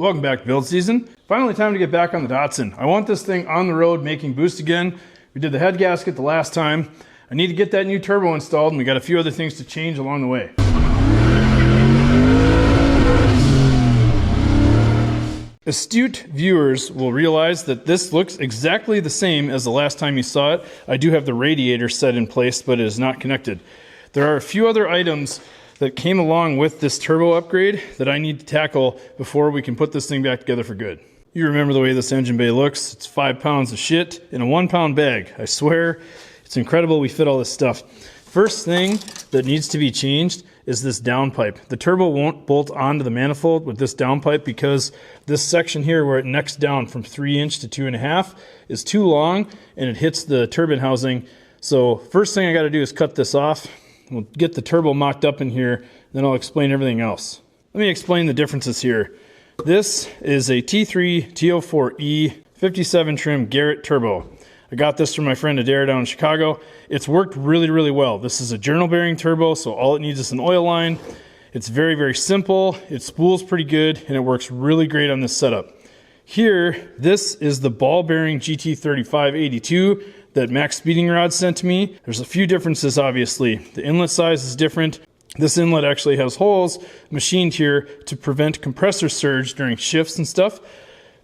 Welcome back to build season. Finally time to get back on the Datsun. I want this thing on the road making boost again. We did the head gasket the last time. I need to get that new turbo installed, and we got a few other things to change along the way. Astute viewers will realize that this looks exactly the same as the last time you saw it. I do have the radiator set in place, but it is not connected. There are a few other items that came along with this turbo upgrade that I need to tackle before we can put this thing back together for good. You remember the way this engine bay looks. It's 5 pounds of shit in a 1 pound bag. I swear, it's incredible we fit all this stuff. First thing that needs to be changed is this downpipe. The turbo won't bolt onto the manifold with this downpipe because this section here where it necks down from 3" to 2.5 is too long and it hits the turbine housing. So first thing I got to do is cut this off. We'll get the turbo mocked up in here, then I'll explain everything else. Let me explain the differences here. This is a T3 T04E 57 trim Garrett turbo. I got this from my friend Adair down in Chicago. It's worked really, really well. This is a journal bearing turbo, so all it needs is an oil line. It's very, very simple. It spools pretty good, and it works really great on this setup. Here, this is the ball bearing GT3582 that MaxSpeeding Rods sent to me. There's a few differences, obviously. The inlet size is different. This inlet actually has holes machined here to prevent compressor surge during shifts and stuff.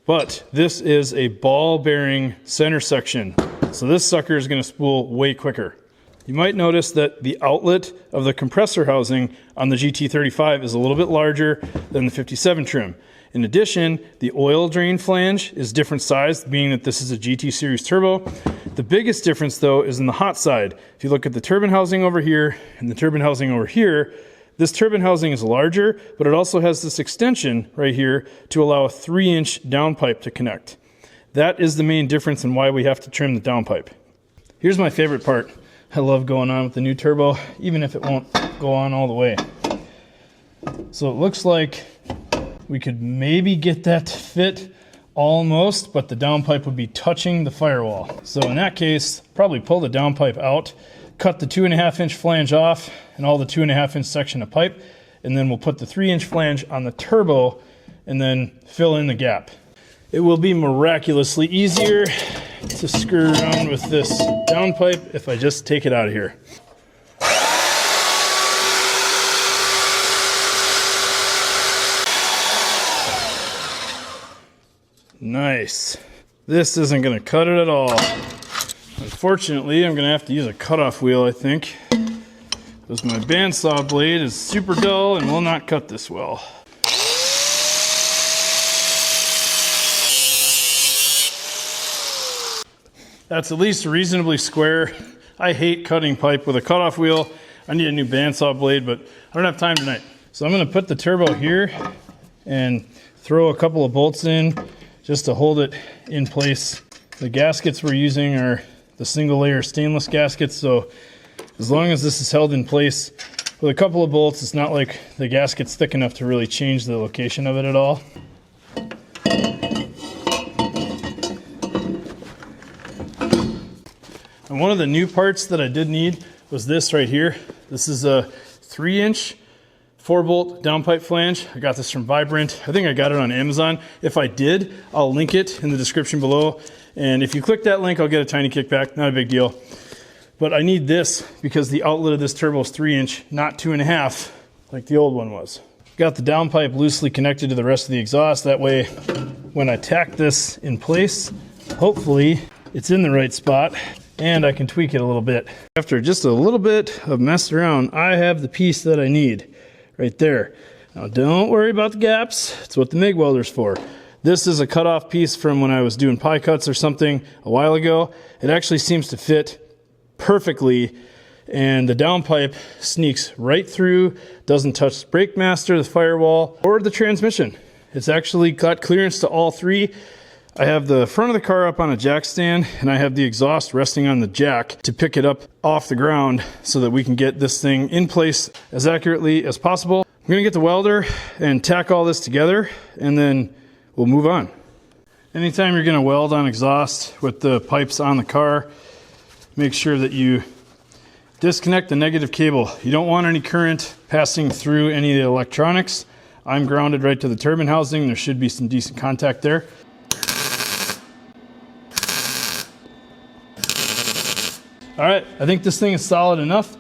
But this is a ball bearing center section. So this sucker is going to spool way quicker. You might notice that the outlet of the compressor housing on the GT35 is a little bit larger than the 57 trim. In addition, the oil drain flange is different size, being that this is a GT series turbo. The biggest difference though is in the hot side. If you look at the turbine housing over here and the turbine housing over here, this turbine housing is larger, but it also has this extension right here to allow a 3" downpipe to connect. That is the main difference in why we have to trim the downpipe. Here's my favorite part. I love going on with the new turbo, even if it won't go on all the way. So it looks like we could maybe get that to fit almost, but the downpipe would be touching the firewall. So in that case, probably pull the downpipe out, cut the 2.5" flange off and all the 2.5" section of pipe, and then we'll put the 3" flange on the turbo and then fill in the gap. It will be miraculously easier to screw around with this downpipe if I just take it out of here. Nice. This isn't going to cut it at all. Unfortunately, I'm going to have to use a cutoff wheel, I think, because my bandsaw blade is super dull and will not cut this well. That's at least reasonably square. I hate cutting pipe with a cutoff wheel. I need a new bandsaw blade, but I don't have time tonight. So I'm going to put the turbo here and throw a couple of bolts in just to hold it in place. The gaskets we're using are the single layer stainless gaskets, so as long as this is held in place with a couple of bolts, it's not like the gasket's thick enough to really change the location of it at all. And one of the new parts that I did need was this right here. This is a 3" 4-bolt downpipe flange. I got this from Vibrant. I think I got it on Amazon. If I did, I'll link it in the description below. And if you click that link, I'll get a tiny kickback. Not a big deal. But I need this because the outlet of this turbo is 3", not 2.5, like the old one was. Got the downpipe loosely connected to the rest of the exhaust. That way, when I tack this in place, hopefully it's in the right spot and I can tweak it a little bit. After just a little bit of mess around, I have the piece that I need. Right there. Now don't worry about the gaps. It's what the MIG welder's for. This is a cutoff piece from when I was doing pie cuts or something a while ago. It actually seems to fit perfectly, and the downpipe sneaks right through, doesn't touch the brake master, the firewall, or the transmission. It's actually got clearance to all three. I have the front of the car up on a jack stand, and I have the exhaust resting on the jack to pick it up off the ground so that we can get this thing in place as accurately as possible. I'm going to get the welder and tack all this together, and then we'll move on. Anytime you're going to weld on exhaust with the pipes on the car, make sure that you disconnect the negative cable. You don't want any current passing through any of the electronics I'm grounded right to the turbine housing. There should be some decent contact there. All right, I think this thing is solid enough.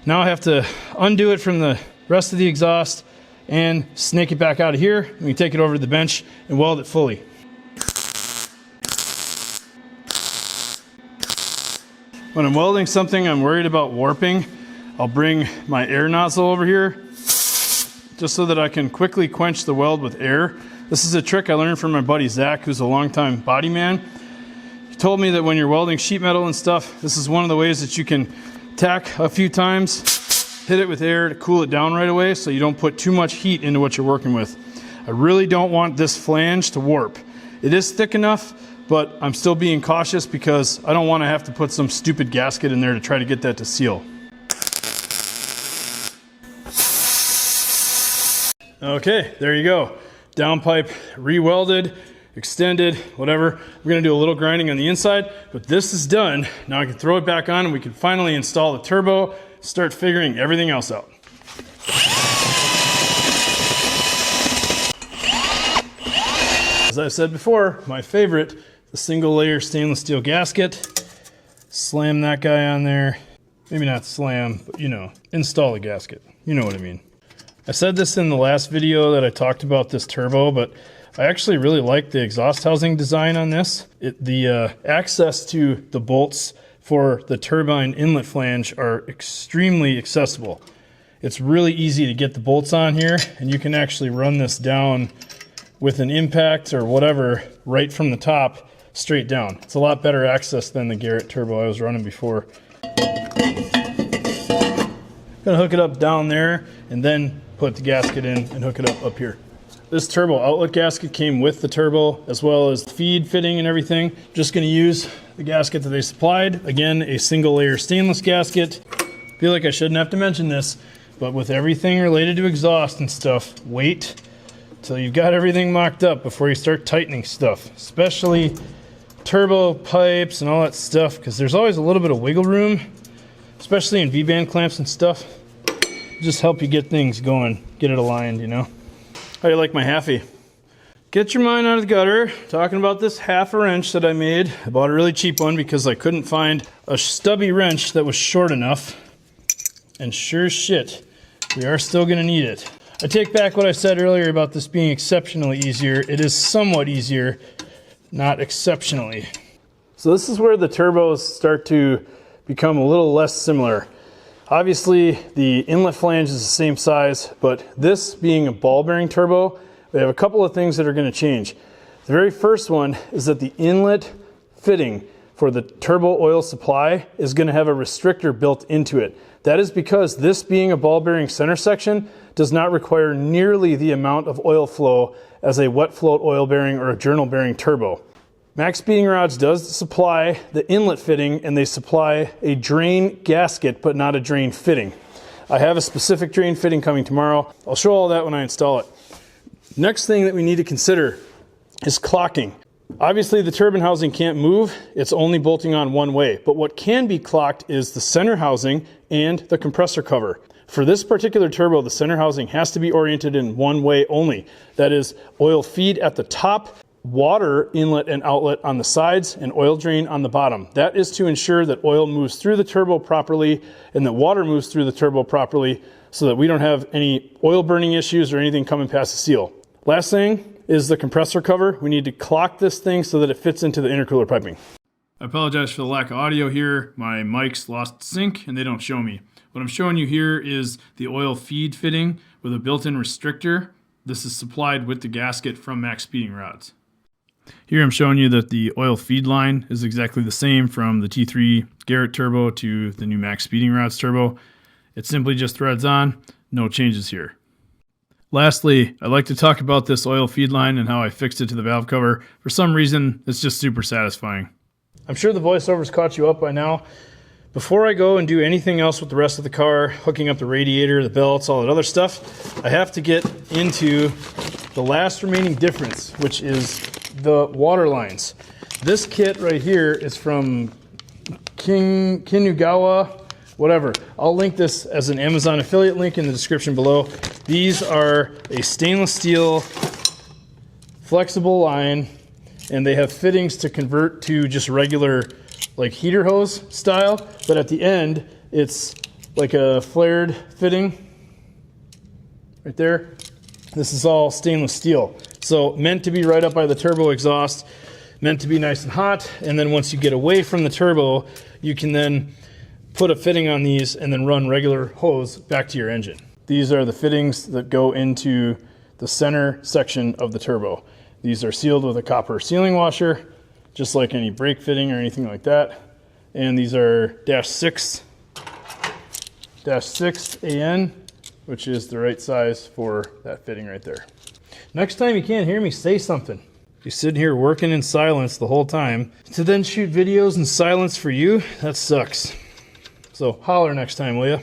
Now I have to undo it from the rest of the exhaust and snake it back out of here. We can take it over to the bench and weld it fully. When I'm welding something I'm worried about warping, I'll bring my air nozzle over here just so that I can quickly quench the weld with air. This is a trick I learned from my buddy Zach, who's a longtime body man. He told me that when you're welding sheet metal and stuff, this is one of the ways that you can tack a few times, hit it with air to cool it down right away so you don't put too much heat into what you're working with. I really don't want this flange to warp. It is thick enough, but I'm still being cautious because I don't want to have to put some stupid gasket in there to try to get that to seal. Okay, there you go. Downpipe re-welded, extended, whatever. We're gonna do a little grinding on the inside, but this is done. Now I can throw it back on and we can finally install the turbo, start figuring everything else out. As I said before, my favorite, the single layer stainless steel gasket. Slam that guy on there. Maybe not slam, but you know, install the gasket. You know what I mean. I said this in the last video that I talked about this turbo, but I actually really like the exhaust housing design on this. The access to the bolts for the turbine inlet flange are extremely accessible. It's really easy to get the bolts on here, and you can actually run this down with an impact or whatever right from the top straight down. It's a lot better access than the Garrett turbo I was running before. Gonna hook it up down there and then put the gasket in and hook it up here. This turbo outlet gasket came with the turbo as well as the feed fitting and everything. Just gonna use the gasket that they supplied. Again, a single layer stainless gasket. Feel like I shouldn't have to mention this, but with everything related to exhaust and stuff, wait till you've got everything mocked up before you start tightening stuff, especially turbo pipes and all that stuff, because there's always a little bit of wiggle room, especially in V-band clamps and stuff. Just help you get things going, get it aligned, you know. How do you like my halfie? Get your mind out of the gutter. Talking about this half a wrench that I made. I bought a really cheap one because I couldn't find a stubby wrench that was short enough. And sure as shit, we are still gonna need it. I take back what I said earlier about this being exceptionally easier. It is somewhat easier, not exceptionally. So this is where the turbos start to become a little less similar. Obviously, the inlet flange is the same size, but this being a ball bearing turbo, we have a couple of things that are going to change. The very first one is that the inlet fitting for the turbo oil supply is going to have a restrictor built into it. That is because this being a ball bearing center section does not require nearly the amount of oil flow as a wet float oil bearing or a journal bearing turbo. MaxSpeeding Rods does supply the inlet fitting, and they supply a drain gasket, but not a drain fitting. I have a specific drain fitting coming tomorrow. I'll show all that when I install it. Next thing that we need to consider is clocking. Obviously the turbine housing can't move, it's only bolting on one way, but what can be clocked is the center housing and the compressor cover. For this particular turbo, the center housing has to be oriented in one way only. That is oil feed at the top, water inlet and outlet on the sides, and oil drain on the bottom. That is to ensure that oil moves through the turbo properly and that water moves through the turbo properly so that we don't have any oil burning issues or anything coming past the seal. Last thing is the compressor cover. We need to clock this thing so that it fits into the intercooler piping. I apologize for the lack of audio here. My mic's lost sync and they don't show me. What I'm showing you here is the oil feed fitting with a built-in restrictor. This is supplied with the gasket from MaxSpeeding Rods. Here I'm showing you that the oil feed line is exactly the same from the T3 Garrett turbo to the new MaxSpeeding Rods turbo. It simply just threads on, no changes here. Lastly, I'd like to talk about this oil feed line and how I fixed it to the valve cover. For some reason, it's just super satisfying. I'm sure the voiceover's caught you up by now. Before I go and do anything else with the rest of the car, hooking up the radiator, the belts, all that other stuff, I have to get into the last remaining difference, which is the water lines. This kit right here is from Kinugawa, whatever. I'll link this as an Amazon affiliate link in the description below. These are a stainless steel flexible line, and they have fittings to convert to just regular like heater hose style, but at the end it's like a flared fitting right there. This is all stainless steel, so meant to be right up by the turbo exhaust, meant to be nice and hot, and then once you get away from the turbo, you can then put a fitting on these and then run regular hose back to your engine. These are the fittings that go into the center section of the turbo. These are sealed with a copper sealing washer, just like any brake fitting or anything like that. And these are -6 AN, which is the right size for that fitting right there. Next time you can't hear me, say something. You're sitting here working in silence the whole time to then shoot videos in silence for you? That sucks. So holler next time, will ya?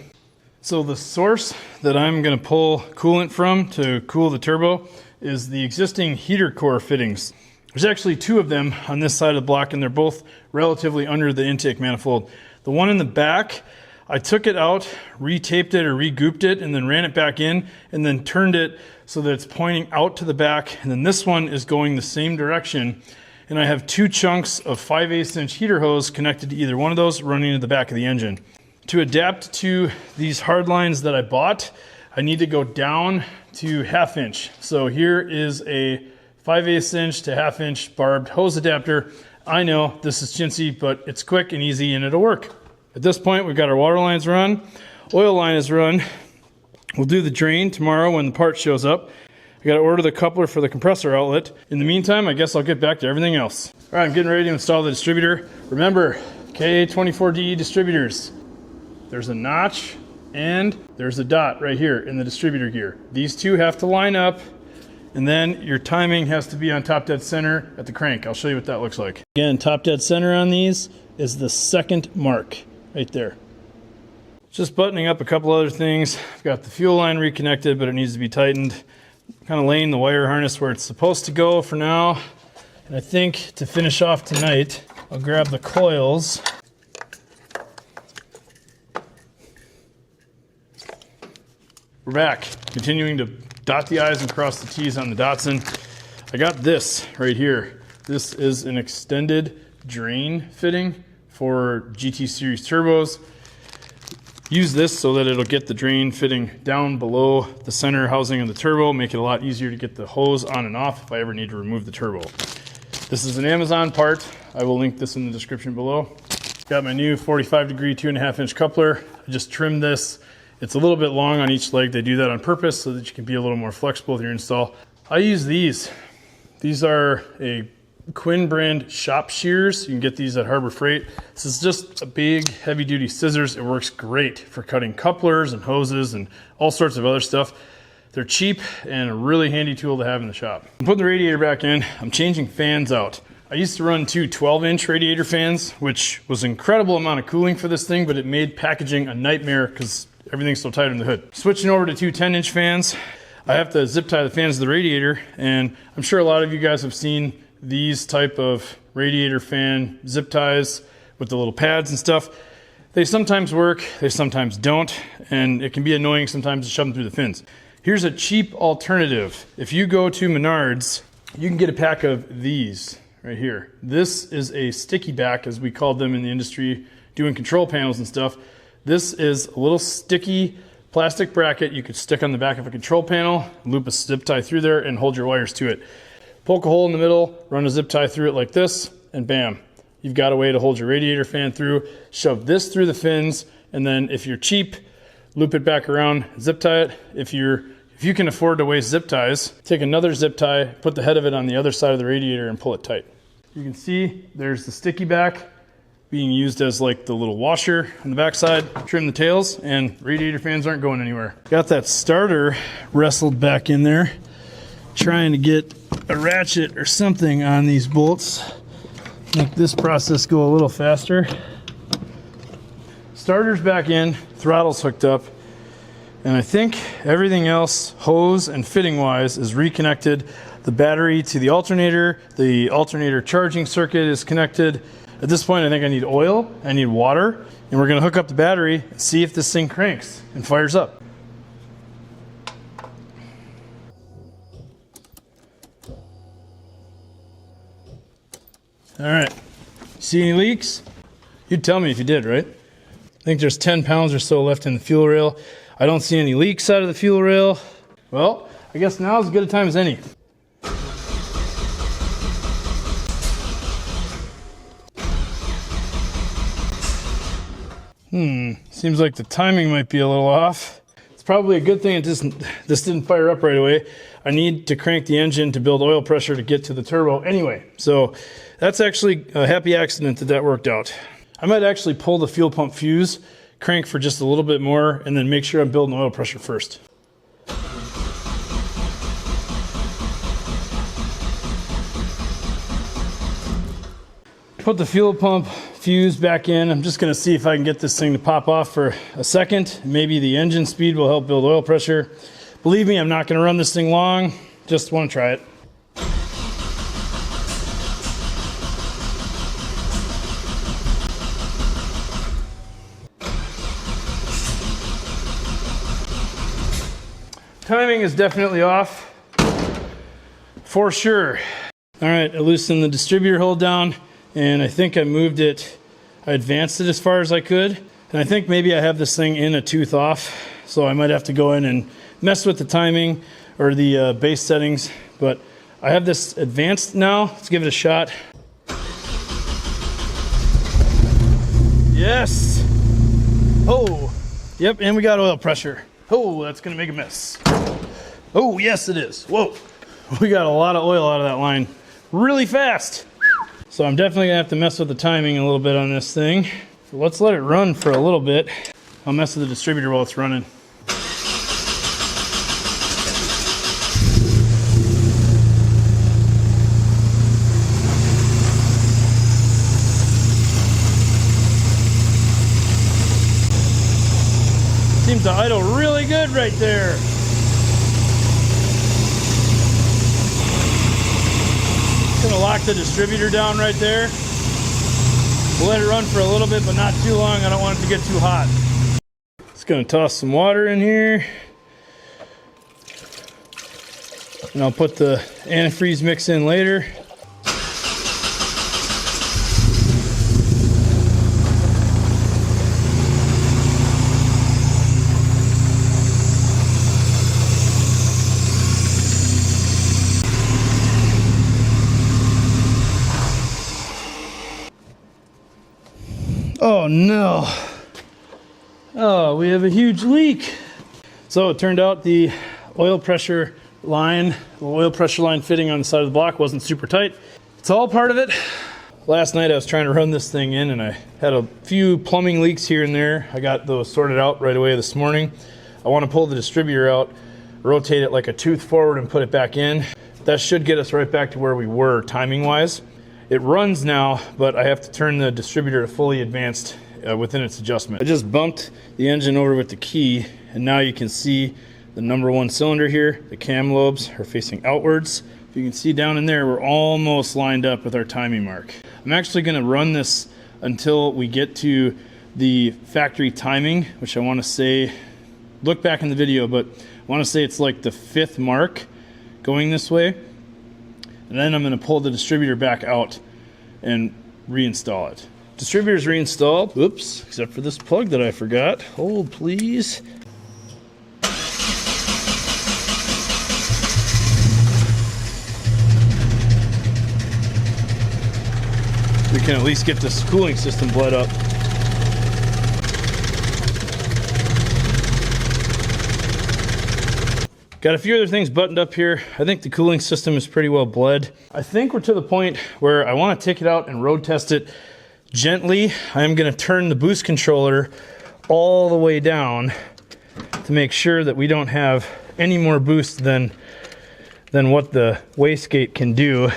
So the source that I'm gonna pull coolant from to cool the turbo is the existing heater core fittings. There's actually 2 of them on this side of the block, and they're both relatively under the intake manifold. The one in the back, I took it out, retaped it or regooped it, and then ran it back in, and then turned it so that it's pointing out to the back. And then this one is going the same direction. And I have 2 chunks of 5/8 inch heater hose connected to either one of those running to the back of the engine. To adapt to these hard lines that I bought, I need to go down to 1/2 inch. So here is a 5/8 inch to 1/2 inch barbed hose adapter. I know this is chintzy, but it's quick and easy and it'll work. At this point, we've got our water lines run, oil line is run. We'll do the drain tomorrow when the part shows up. I got to order the coupler for the compressor outlet. In the meantime, I guess I'll get back to everything else. All right, I'm getting ready to install the distributor. Remember, KA24DE distributors. There's a notch and there's a dot right here in the distributor gear. These 2 have to line up, and then your timing has to be on top dead center at the crank. I'll show you what that looks like. Again, top dead center on these is the 2nd mark right there. Just buttoning up a couple other things. I've got the fuel line reconnected, but it needs to be tightened. Kind of laying the wire harness where it's supposed to go for now. And I think to finish off tonight, I'll grab the coils. We're back, continuing to dot the I's and cross the T's on the Datsun. I got this right here. This is an extended drain fitting for GT series turbos. Use this so that it'll get the drain fitting down below the center housing of the turbo, make it a lot easier to get the hose on and off if I ever need to remove the turbo. This is an Amazon part. I will link this in the description below. Got my new 45-degree 2.5 inch coupler. I just trimmed this. It's a little bit long on each leg. They do that on purpose so that you can be a little more flexible with your install. I use these. These are a Quinn brand shop shears. You can get these at Harbor Freight. This is just a big heavy duty scissors. It works great for cutting couplers and hoses and all sorts of other stuff. They're cheap and a really handy tool to have in the shop. I'm putting the radiator back in. I'm changing fans out. I used to run 2 12-inch radiator fans, which was an incredible amount of cooling for this thing, but it made packaging a nightmare because everything's so tight on the hood. Switching over to 2 10-inch fans. I have to zip tie the fans to the radiator, and I'm sure a lot of you guys have seen these type of radiator fan zip ties with the little pads and stuff. They sometimes work, they sometimes don't, and it can be annoying sometimes to shove them through the fins. Here's a cheap alternative. If you go to Menards, you can get a pack of these right here. This is a sticky back, as we called them in the industry, doing control panels and stuff. This is a little sticky plastic bracket you could stick on the back of a control panel, loop a zip tie through there, and hold your wires to it. Poke a hole in the middle, run a zip tie through it like this, and bam. You've got a way to hold your radiator fan through. Shove this through the fins, and then if you're cheap, loop it back around, zip tie it. If you can afford to waste zip ties, take another zip tie, put the head of it on the other side of the radiator and pull it tight. You can see there's the sticky back being used as like the little washer on the backside. Trim the tails and radiator fans aren't going anywhere. Got that starter wrestled back in there, trying to get a ratchet or something on these bolts. Make this process go a little faster. Starter's back in, throttle's hooked up, and I think everything else, hose and fitting wise, is reconnected. The battery to the alternator charging circuit is connected. At this point, I think I need oil, I need water, and we're gonna hook up the battery and see if this thing cranks and fires up. All right. See any leaks? You'd tell me if you did, right? I think there's 10 pounds or so left in the fuel rail. I don't see any leaks out of the fuel rail. Well, I guess now's as good a time as any. Seems like the timing might be a little off. It's probably a good thing this didn't fire up right away. I need to crank the engine to build oil pressure to get to the turbo anyway. So that's actually a happy accident that worked out. I might actually pull the fuel pump fuse, crank for just a little bit more, and then make sure I'm building oil pressure first. Put the fuel pump fuse back in. I'm just going to see if I can get this thing to pop off for a second. Maybe the engine speed will help build oil pressure. Believe me, I'm not going to run this thing long. Just want to try it. Timing is definitely off, for sure. All right, I loosened the distributor hold down, and I think I moved it, I advanced it as far as I could, and I think maybe I have this thing in a tooth off, so I might have to go in and mess with the timing or the base settings, but I have this advanced now. Let's give it a shot. Yes! Oh, yep, and we got oil pressure. Oh, that's gonna make a mess. Oh, yes it is. Whoa, we got a lot of oil out of that line really fast. So I'm definitely gonna have to mess with the timing a little bit on this thing. So let's let it run for a little bit. I'll mess with the distributor while it's running. Seems to idle really good right there. Gonna lock the distributor down right there. We'll let it run for a little bit, but not too long. I don't want it to get too hot. Just gonna toss some water in here. And I'll put the antifreeze mix in later. Oh no. Oh, we have a huge leak. So it turned out the oil pressure line, the oil pressure line fitting on the side of the block wasn't super tight. It's all part of it. Last night I was trying to run this thing in and I had a few plumbing leaks here and there. I got those sorted out right away this morning. I want to pull the distributor out, rotate it like a tooth forward and put it back in. That should get us right back to where we were timing wise. It runs now, but I have to turn the distributor to fully advanced within its adjustment. I just bumped the engine over with the key, and now you can see the number one cylinder here. The cam lobes are facing outwards. If you can see down in there, we're almost lined up with our timing mark. I'm actually going to run this until we get to the factory timing, which I want to say, look back in the video, but I want to say it's like the 5th mark going this way. And then I'm going to pull the distributor back out and reinstall it. Distributor's reinstalled. Oops, except for this plug that I forgot. Hold, please. We can at least get this cooling system bled up. Got a few other things buttoned up here. I think the cooling system is pretty well bled. I think we're to the point where I want to take it out and road test it gently. I'm going to turn the boost controller all the way down to make sure that we don't have any more boost than what the Wastegate can do.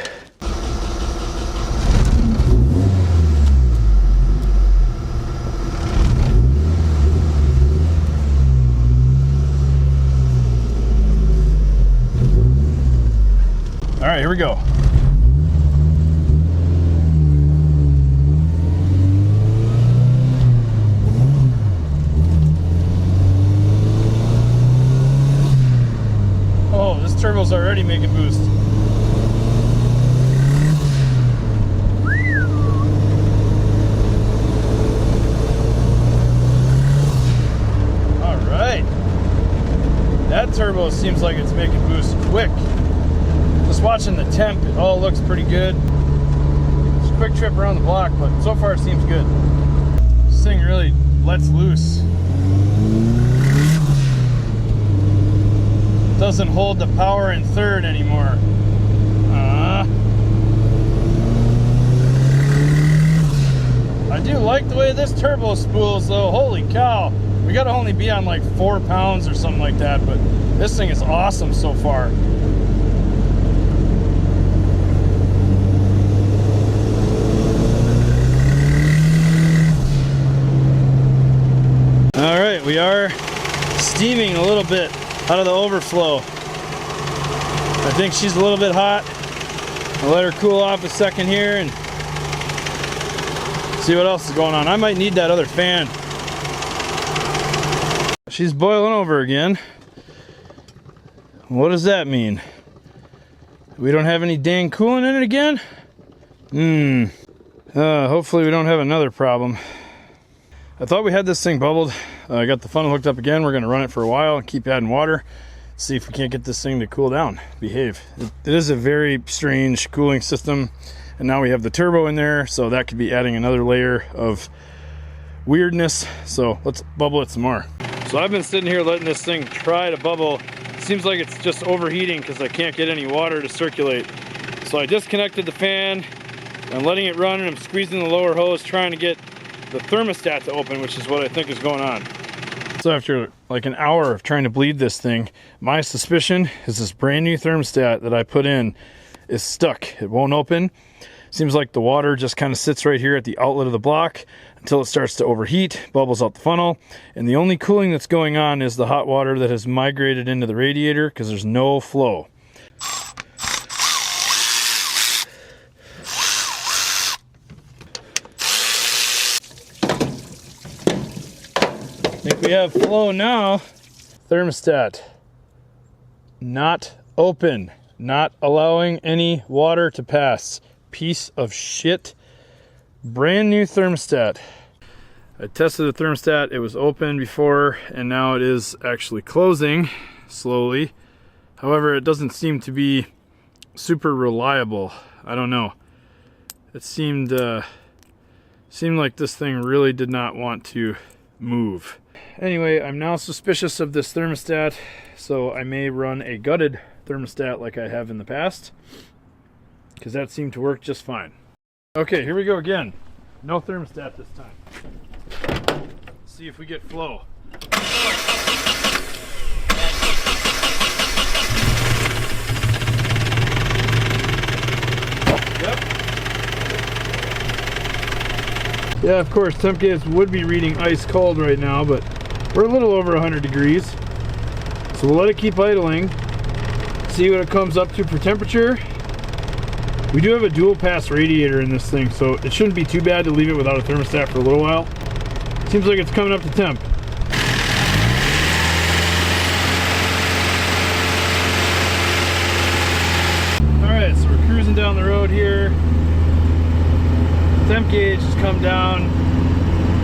All right, here we go. Oh, turbo's already making boost. seems like it's making boost quick. Just watching the temp, it all looks pretty good. Just a quick trip around the block, but so far it seems good. This thing really lets loose. Doesn't hold the power in third anymore. I do like the way this turbo spools though. Holy cow. We gotta only be on like 4 pounds or something like that, but this thing is awesome so far. All right, we are steaming a little bit out of the overflow. I think she's a little bit hot. I'll let her cool off a second here and see what else is going on. I might need that other fan. She's boiling over again. What does that mean? We don't have any dang coolant in it again? Hopefully we don't have another problem. I thought we had this thing bubbled. I got the funnel hooked up again. We're going to run it for a while and keep adding water. See if we can't get this thing to cool down, behave. It is a very strange cooling system. And now we have the turbo in there, so that could be adding another layer of weirdness. So let's bubble it some more. So I've been sitting here letting this thing try to bubble. It seems like it's just overheating because I can't get any water to circulate. So I disconnected the fan. I'm letting it run and I'm squeezing the lower hose trying to get the thermostat to open, which is what I think is going on. So after like an hour of trying to bleed this thing, my suspicion is this brand new thermostat that I put in is stuck. It won't open. Seems like the water just kind of sits right here at the outlet of the block until it starts to overheat, bubbles out the funnel, and the only cooling that's going on is the hot water that has migrated into the radiator because there's no flow. I think we have flow now. Thermostat not open, not allowing any water to pass. Piece of shit. Brand new thermostat. I tested the thermostat. It was open before and now it is actually closing slowly. However, it doesn't seem to be super reliable. I don't know. It seemed like this thing really did not want to move. Anyway, I'm now suspicious of this thermostat, so I may run a gutted thermostat like I have in the past, because that seemed to work just fine. Okay, here we go again. No thermostat this time. Let's see if we get flow. Yep. Yeah, of course, temp gauge would be reading ice cold right now, but we're a little over 100 degrees. So we'll let it keep idling, see what it comes up to for temperature. We do have a dual pass radiator in this thing, so it shouldn't be too bad to leave it without a thermostat for a little while. Seems like it's coming up to temp. Alright, so we're cruising down the road here. Temp gauge has come down.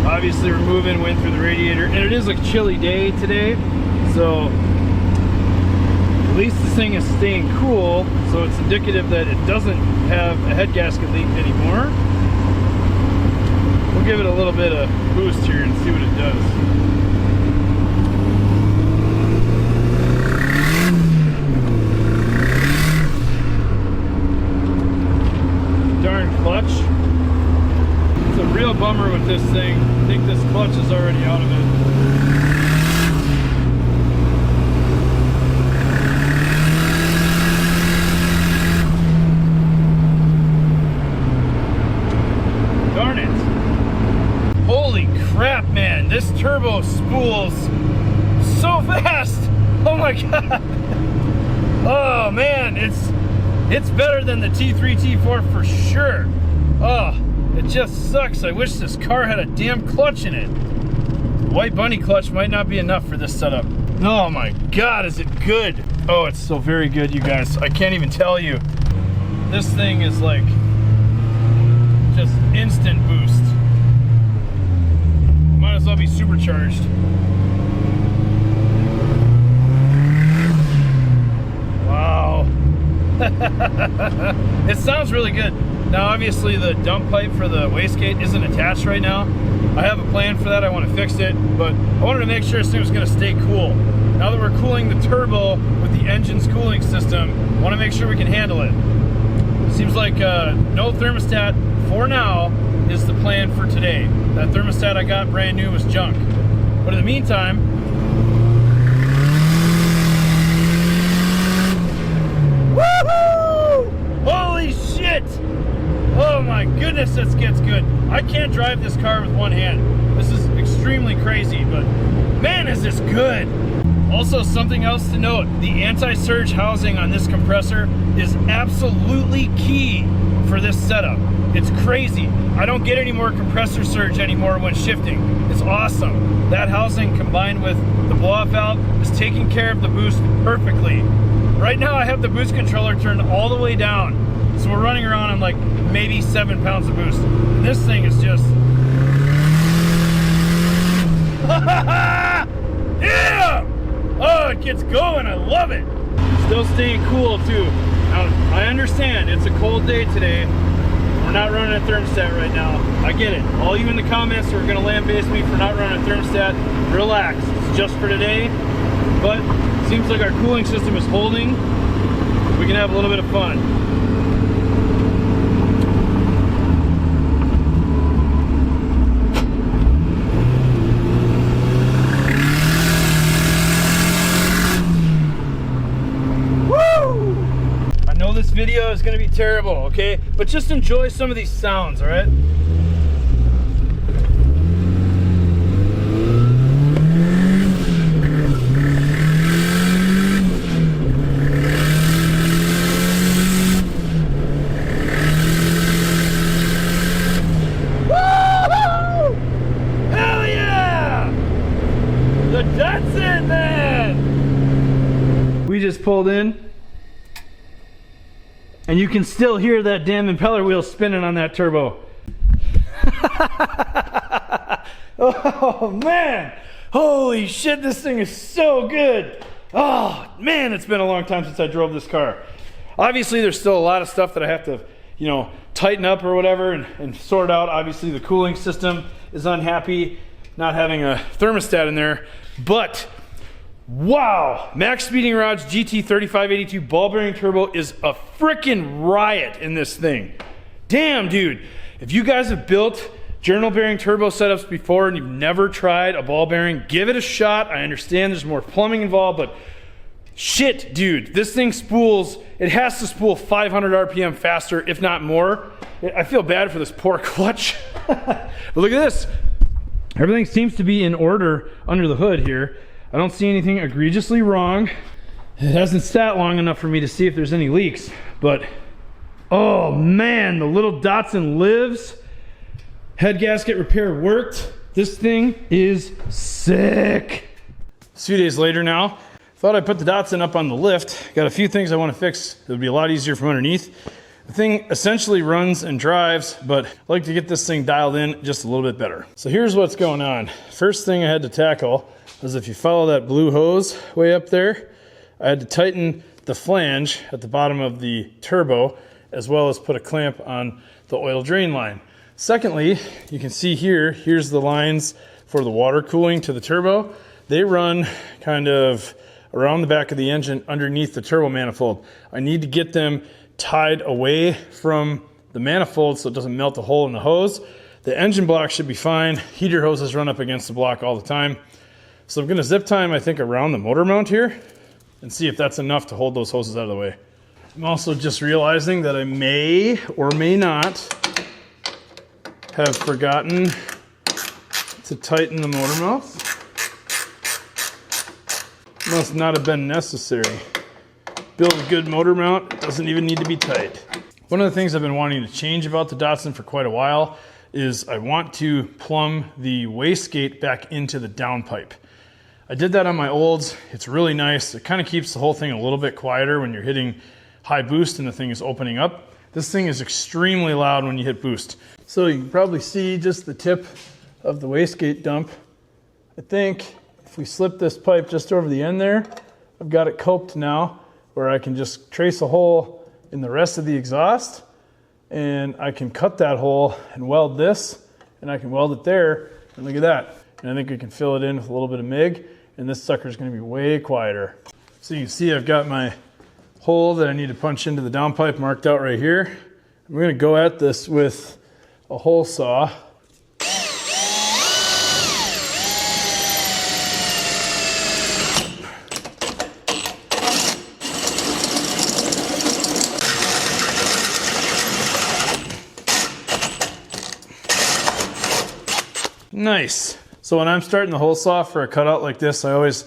Obviously we're moving wind through the radiator, and it is a chilly day today, so at least this thing is staying cool, so it's indicative that it doesn't have a head gasket leak anymore. We'll give it a little bit of boost here and see what it does. Darn clutch. It's a real bummer with this thing. I think this clutch is already out of it. Darn it. Holy crap, man. This turbo spools so fast. Oh my god. Oh man, it's better than the T3, T4 for sure. Oh. It just sucks. I wish this car had a damn clutch in it. White bunny clutch might not be enough for this setup. Oh my god, is it good? Oh, it's so very good, you guys. I can't even tell you. This thing is like just instant boost. Might as well be supercharged. It sounds really good. Now obviously the dump pipe for the wastegate isn't attached right now. I have a plan for that, I want to fix it, but I wanted to make sure this thing was going to stay cool. Now that we're cooling the turbo with the engine's cooling system, I want to make sure we can handle it. Seems like no thermostat for now is the plan for today. That thermostat I got brand new was junk. But in the meantime, woohoo! Holy shit! Oh my goodness, this gets good. I can't drive this car with one hand. This is extremely crazy, but man, is this good. Also, something else to note, the anti-surge housing on this compressor is absolutely key for this setup. It's crazy. I don't get any more compressor surge anymore when shifting. It's awesome. That housing combined with the blow-off valve is taking care of the boost perfectly. Right now I have the boost controller turned all the way down. So we're running around on like maybe 7 pounds of boost. And this thing is just... yeah! Oh, it gets going, I love it. Still staying cool too. Now, I understand it's a cold day today. We're not running a thermostat right now. I get it. All you in the comments who are gonna lambaste me for not running a thermostat, relax. It's just for today. But it seems like our cooling system is holding. We can have a little bit of fun. This video is going to be terrible, okay? But just enjoy some of these sounds, all right? Woo-hoo! Hell yeah! The Datsun, man! We just pulled in. And you can still hear that damn impeller wheel spinning on that turbo. Oh man, holy shit, this thing is so good. Oh man, it's been a long time since I drove this car. Obviously there's still a lot of stuff that I have to, you know, tighten up or whatever and sort out. Obviously the cooling system is unhappy, not having a thermostat in there, but wow, MaxSpeeding Rods GT3582 ball bearing turbo is a freaking riot in this thing. Damn, dude. If you guys have built journal bearing turbo setups before and you've never tried a ball bearing, give it a shot. I understand there's more plumbing involved, but shit, dude, this thing spools, it has to spool 500 RPM faster, if not more. I feel bad for this poor clutch. But look at this. Everything seems to be in order under the hood here. I don't see anything egregiously wrong. It hasn't sat long enough for me to see if there's any leaks, but oh man, the little Datsun lives. Head gasket repair worked. This thing is sick. A few days later now, thought I'd put the Datsun up on the lift. Got a few things I want to fix. It'll be a lot easier from underneath. The thing essentially runs and drives, but I'd like to get this thing dialed in just a little bit better. So here's what's going on. First thing I had to tackle is if you follow that blue hose way up there, I had to tighten the flange at the bottom of the turbo, as well as put a clamp on the oil drain line. Secondly, you can see here, here's the lines for the water cooling to the turbo. They run kind of around the back of the engine underneath the turbo manifold. I need to get them tied away from the manifold so it doesn't melt a hole in the hose. The engine block should be fine. Heater hoses run up against the block all the time. So I'm gonna zip time, I think, around the motor mount here and see if that's enough to hold those hoses out of the way. I'm also just realizing that I may or may not have forgotten to tighten the motor mount. Must not have been necessary. Build a good motor mount, it doesn't even need to be tight. One of the things I've been wanting to change about the Datsun for quite a while is I want to plumb the wastegate back into the downpipe. I did that on my olds. It's really nice. It kind of keeps the whole thing a little bit quieter when you're hitting high boost and the thing is opening up. This thing is extremely loud when you hit boost. So you can probably see just the tip of the wastegate dump. I think if we slip this pipe just over the end there, I've got it coped now where I can just trace a hole in the rest of the exhaust, and I can cut that hole and weld this, and I can weld it there, and look at that. And I think we can fill it in with a little bit of MIG, and this sucker is going to be way quieter. So you can see I've got my hole that I need to punch into the downpipe marked out right here. We're going to go at this with a hole saw. Nice. So when I'm starting the hole saw for a cutout like this, I always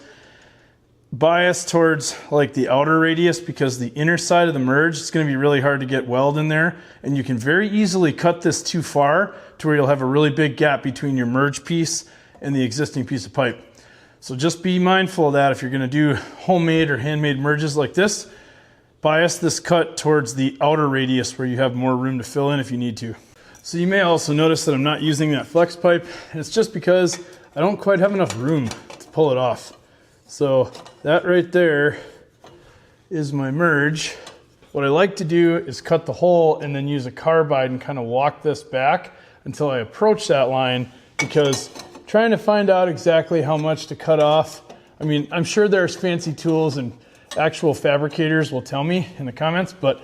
bias towards like the outer radius, because the inner side of the merge is going to be really hard to get weld in there, and you can very easily cut this too far to where you'll have a really big gap between your merge piece and the existing piece of pipe. So just be mindful of that if you're going to do homemade or handmade merges like this. Bias this cut towards the outer radius where you have more room to fill in if you need to. So you may also notice that I'm not using that flex pipe, and it's just because I don't quite have enough room to pull it off. So that right there is my merge. What I like to do is cut the hole and then use a carbide and kind of walk this back until I approach that line, because trying to find out exactly how much to cut off, I mean, I'm sure there's fancy tools and actual fabricators will tell me in the comments, but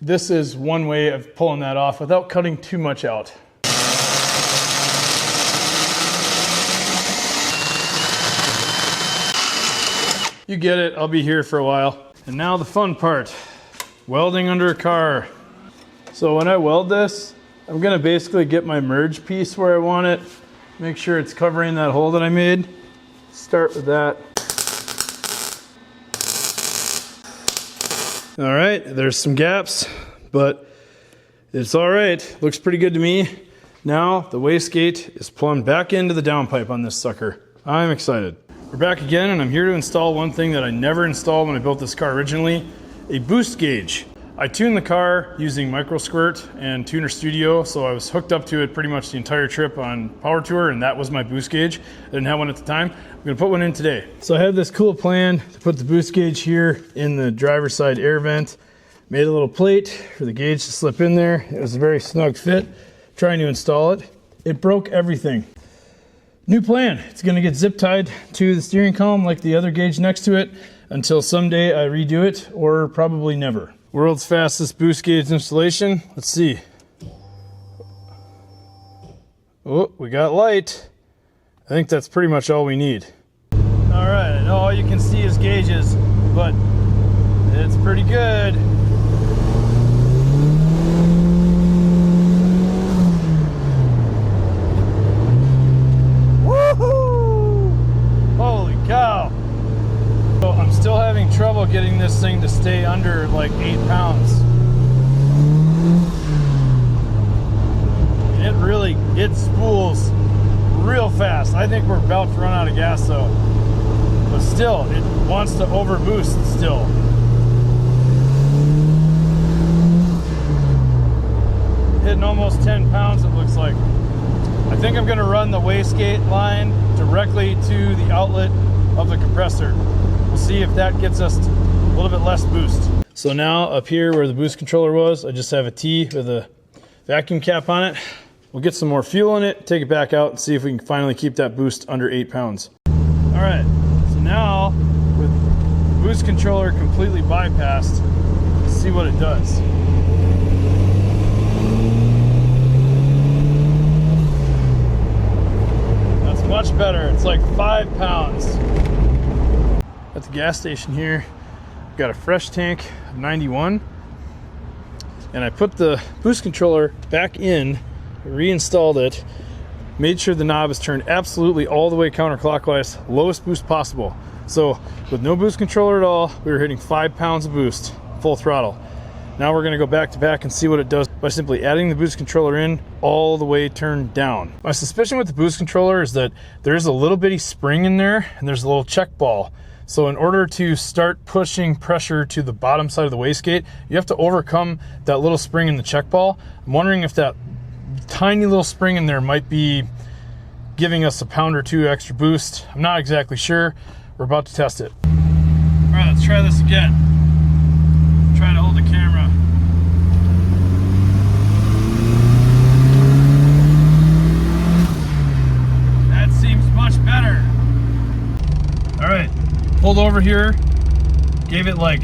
this is one way of pulling that off without cutting too much out. You get it, I'll be here for a while. And now the fun part, welding under a car. So when I weld this, I'm gonna basically get my merge piece where I want it, make sure it's covering that hole that I made. Start with that. All right, there's some gaps, but it's all right. Looks pretty good to me. Now the wastegate is plumbed back into the downpipe on this sucker. I'm excited. We're back again, and I'm here to install one thing that I never installed when I built this car originally, a boost gauge. I tuned the car using Micro Squirt and Tuner Studio, so I was hooked up to it pretty much the entire trip on Power Tour, and that was my boost gauge. I didn't have one at the time. I'm gonna put one in today. So I had this cool plan to put the boost gauge here in the driver's side air vent. Made a little plate for the gauge to slip in there. It was a very snug fit. Trying to install it, it broke everything. New plan, it's gonna get zip tied to the steering column like the other gauge next to it until someday I redo it, or probably never. World's fastest boost gauge installation. Let's see. Oh, we got light. I think that's pretty much all we need. All right, I know all you can see is gauges, but it's pretty good. Woohoo! Holy cow. So I'm still having trouble getting this thing to stay under like 8 pounds. It spools real fast. I think we're about to run out of gas though. But still, it wants to overboost still. Hitting almost 10 pounds, it looks like. I think I'm gonna run the wastegate line directly to the outlet of the compressor. We'll see if that gets us a little bit less boost. So now up here where the boost controller was, I just have a T with a vacuum cap on it. We'll get some more fuel in it, take it back out, and see if we can finally keep that boost under 8 pounds. All right, so now with the boost controller completely bypassed, let's see what it does. That's much better. It's like 5 pounds. At the gas station here, I've got a fresh tank of 91, and I put the boost controller back in, reinstalled it, made sure the knob is turned absolutely all the way counterclockwise, lowest boost possible. So with no boost controller at all, we were hitting 5 pounds of boost, full throttle. Now we're gonna go back to back and see what it does by simply adding the boost controller in all the way turned down. My suspicion with the boost controller is that there's a little bitty spring in there and there's a little check ball. So in order to start pushing pressure to the bottom side of the wastegate, you have to overcome that little spring in the check ball. I'm wondering if that tiny little spring in there might be giving us a pound or two extra boost. I'm not exactly sure. We're about to test it. All right, let's try this again. Try trying to hold the camera. That seems much better. All right, pulled over here, gave it like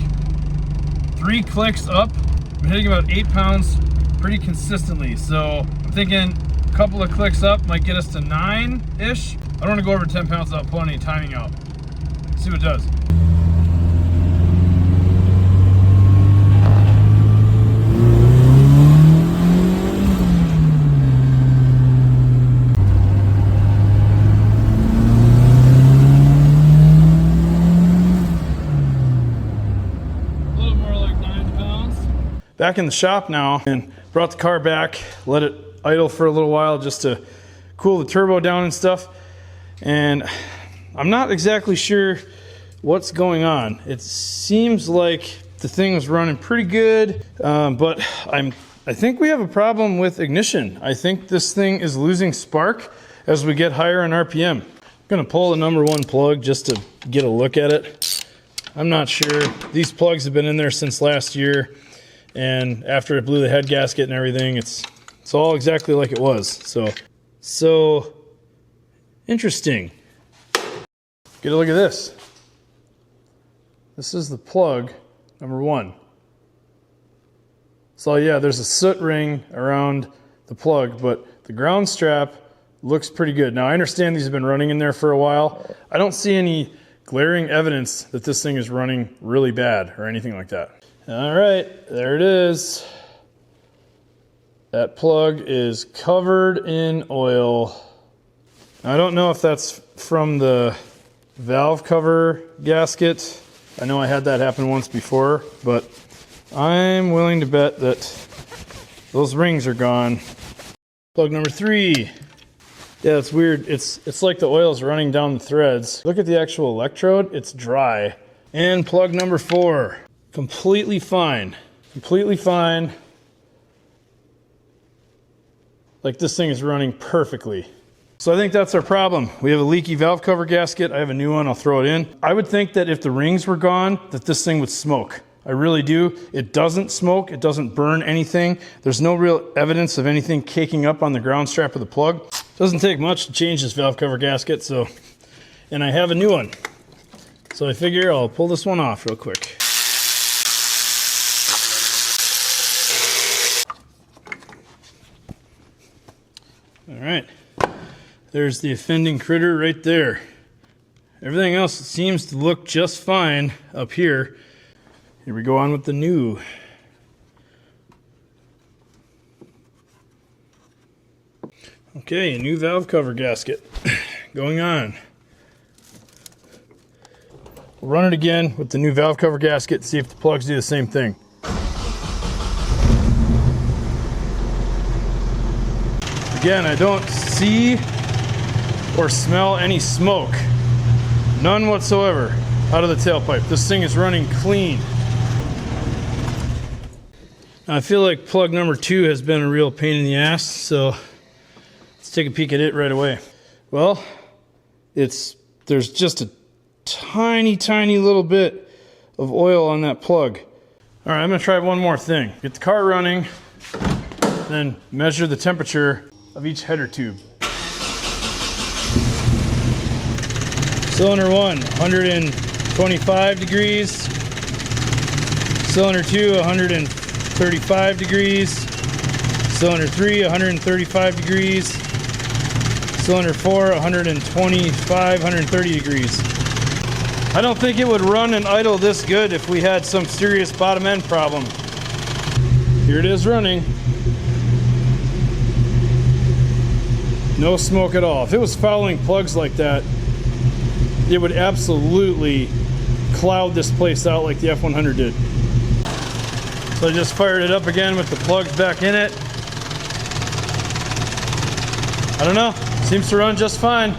3 clicks up. I'm hitting about 8 pounds pretty consistently. So I'm thinking a couple of clicks up might get us to 9-ish. I don't want to go over 10 pounds without pulling any timing out. See what it does. Back in the shop now, and brought the car back, let it idle for a little while just to cool the turbo down and stuff. And I'm not exactly sure what's going on. It seems like the thing was running pretty good, but I think we have a problem with ignition. I think this thing is losing spark as we get higher in RPM. I'm gonna pull the number 1 plug just to get a look at it. I'm not sure. These plugs have been in there since last year. And after it blew the head gasket and everything, it's all exactly like it was. So interesting. Get a look at this. This is the plug number 1. So yeah, there's a soot ring around the plug, but the ground strap looks pretty good. Now I understand these have been running in there for a while. I don't see any glaring evidence that this thing is running really bad or anything like that. All right, there it is. That plug is covered in oil. I don't know if that's from the valve cover gasket. I know I had that happen once before, but I'm willing to bet that those rings are gone. Plug number 3. Yeah, it's weird. It's like the oil's running down the threads. Look at the actual electrode, it's dry. And plug number 4. Completely fine. Completely fine. Like this thing is running perfectly. So I think that's our problem. We have a leaky valve cover gasket. I have a new one. I'll throw it in. I would think that if the rings were gone, that this thing would smoke. I really do. It doesn't smoke. It doesn't burn anything. There's no real evidence of anything caking up on the ground strap of the plug. It doesn't take much to change this valve cover gasket. So, and I have a new one. So I figure I'll pull this one off real quick. All right, there's the offending critter right there. Everything else seems to look just fine up here. Here we go on with the new. Okay, a new valve cover gasket going on. We'll run it again with the new valve cover gasket and see if the plugs do the same thing. Again, I don't see or smell any smoke. None whatsoever out of the tailpipe. This thing is running clean. I feel like plug number 2 has been a real pain in the ass, so let's take a peek at it right away. Well, there's just a tiny little bit of oil on that plug. All right, I'm gonna try one more thing. Get the car running, then measure the temperature of each header tube. Cylinder 1, 125 degrees. Cylinder 2, 135 degrees. Cylinder 3, 135 degrees. Cylinder 4, 125, 130 degrees. I don't think it would run and idle this good if we had some serious bottom end problem. Here it is running. No smoke at all. If it was fouling plugs like that, it would absolutely cloud this place out like the F100 did. So I just fired it up again with the plugs back in it. I don't know, seems to run just fine.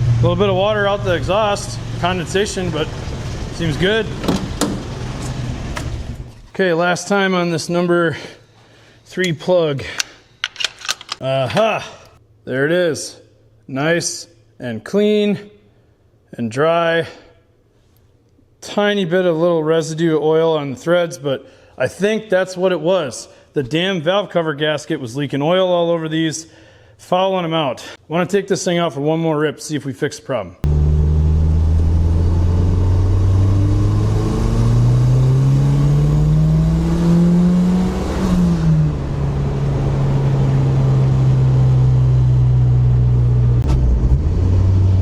A little bit of water out the exhaust, condensation, but seems good. Okay, last time on this number 3 plug. Aha, there it is. Nice and clean and dry. tiny bit of little residue oil on the threads, but I think that's what it was. The damn valve cover gasket was leaking oil all over these, fouling them out. I want to take this thing out for one more rip, see if we fix the problem.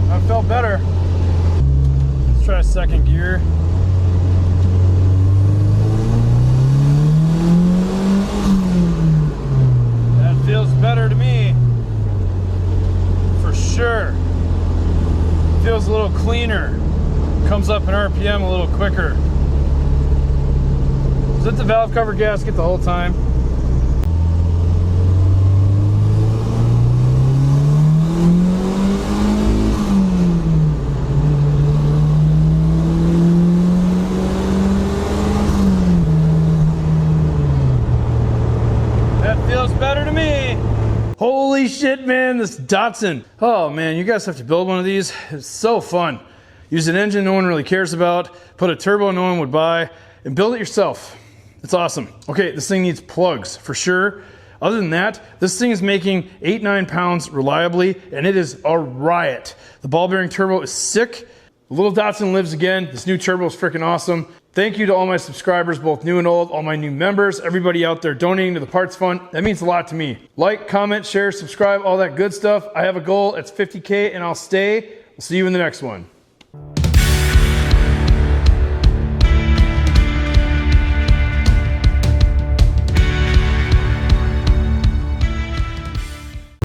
That felt better. Let's try second gear. Feels better to me, for sure. Feels a little cleaner. Comes up in RPM a little quicker. Is it the valve cover gasket the whole time? Better to me. Holy shit, man, this Datsun. Oh man, you guys have to build one of these. It's so fun. Use an engine no one really cares about, put a turbo no one would buy, and build it yourself. It's awesome. Okay, this thing needs plugs for sure. Other than that, this thing is making 8-9 pounds reliably, and it is a riot. The ball bearing turbo is sick. The little Datsun lives again. This new turbo is freaking awesome. Thank you to all my subscribers, both new and old, all my new members, everybody out there donating to the parts fund. That means a lot to me. Like, comment, share, subscribe, all that good stuff. I have a goal. It's 50K and I'll stay. We'll see you in the next one.